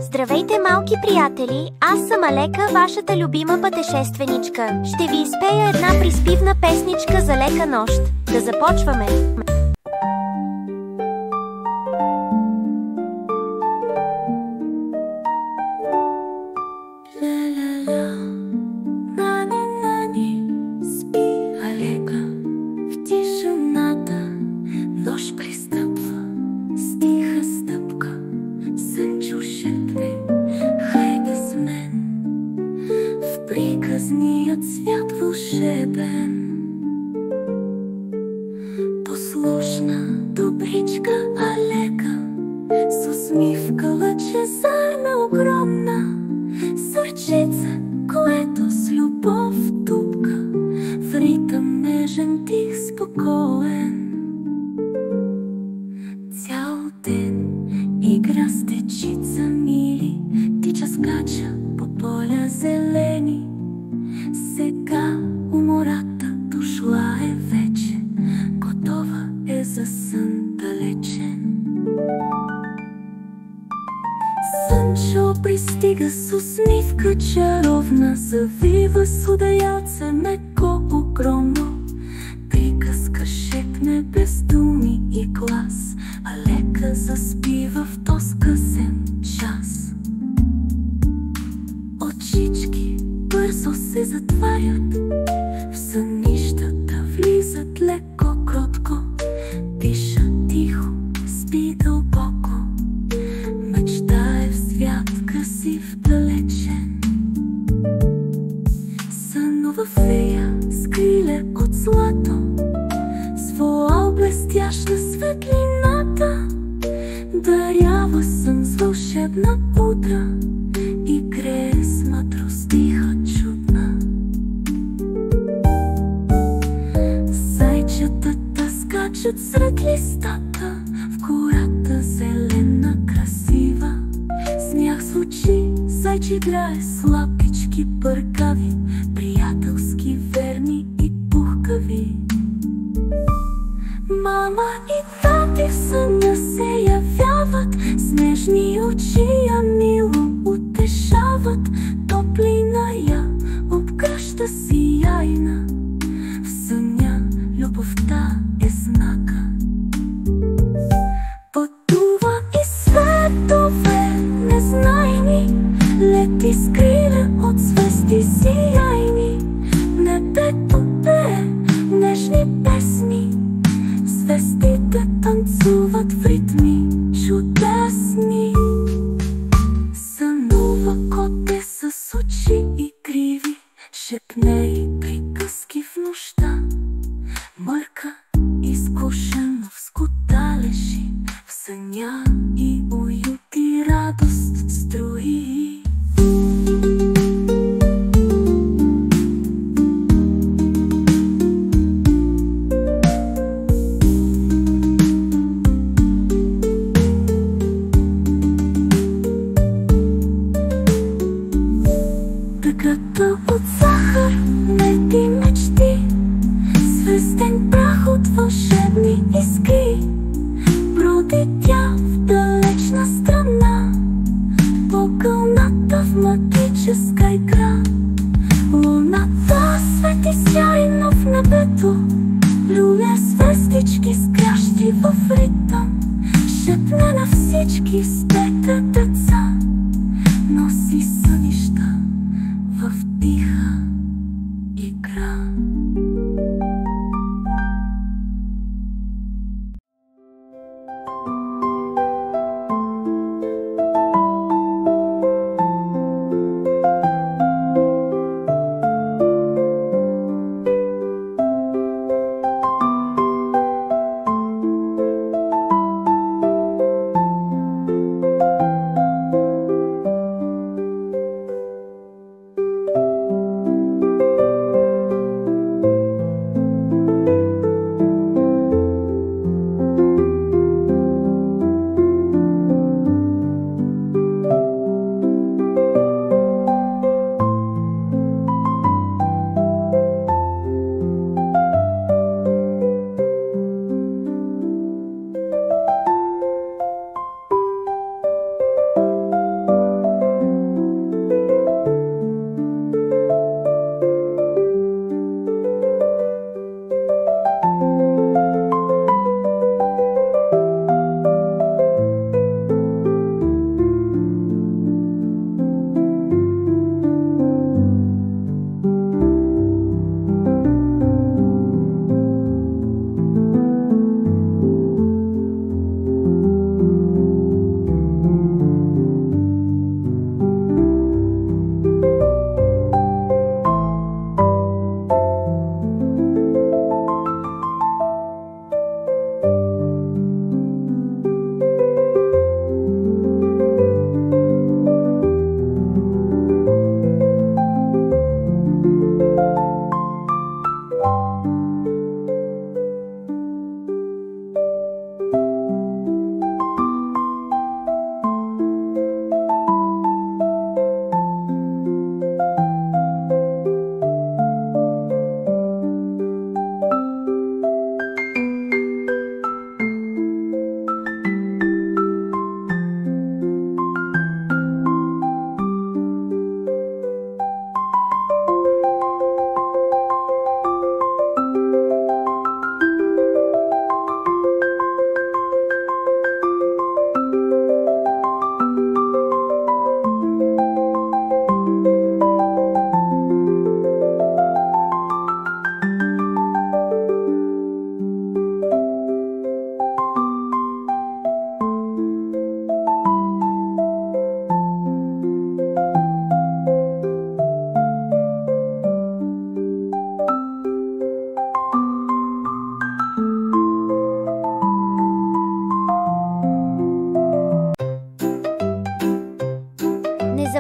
Здравейте, малки приятели! Аз съм Алека, вашата любима пътешественичка. Ще ви изпея една приспивна песничка за лека нощ. Да започваме! Приказният свят вълшебен, послушна добричка Алека, с усмивка лъчезарна огромна, сърчица, което с любов тупка, в ритъм нежен, тих, спокоен. Цял ден игра с дечица мили, тича, скача по поля зелени. Сега умората дошла е вече, готова е за сън далечен. Слънчо пристига с усмивка чаровна, завива с одеялце меко огромно. Приказка шепне без думи и глас, Алека заспива в този късен час. Очички бързо се затварят, в сънищата влизат леко, кротко. Диша тихо, спи дълбоко, мечтае в свят красив, далечен. Сънува фея с криле от злато, с вуал блестящ на светлината, дарява сън с вълшебна пудра и грее с мъдрост тиха, чудна. Зайчетата скачат сред листата, в гората зелена, красива. Смях звучи, зайче играе с лапички пъргави, приятелски, верни и пухкави. Мама и тати в съня се явяват, с нежни очи я мило утешават. Топлина я обгръща сияйна, в съня любовта е знака. Пътува и светове незнайни, лети с криле от звезди сияйни.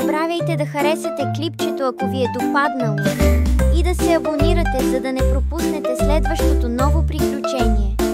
забравяйте да харесате клипчето, ако ви е допаднало, и да се абонирате, за да не пропуснете следващото ново приключение.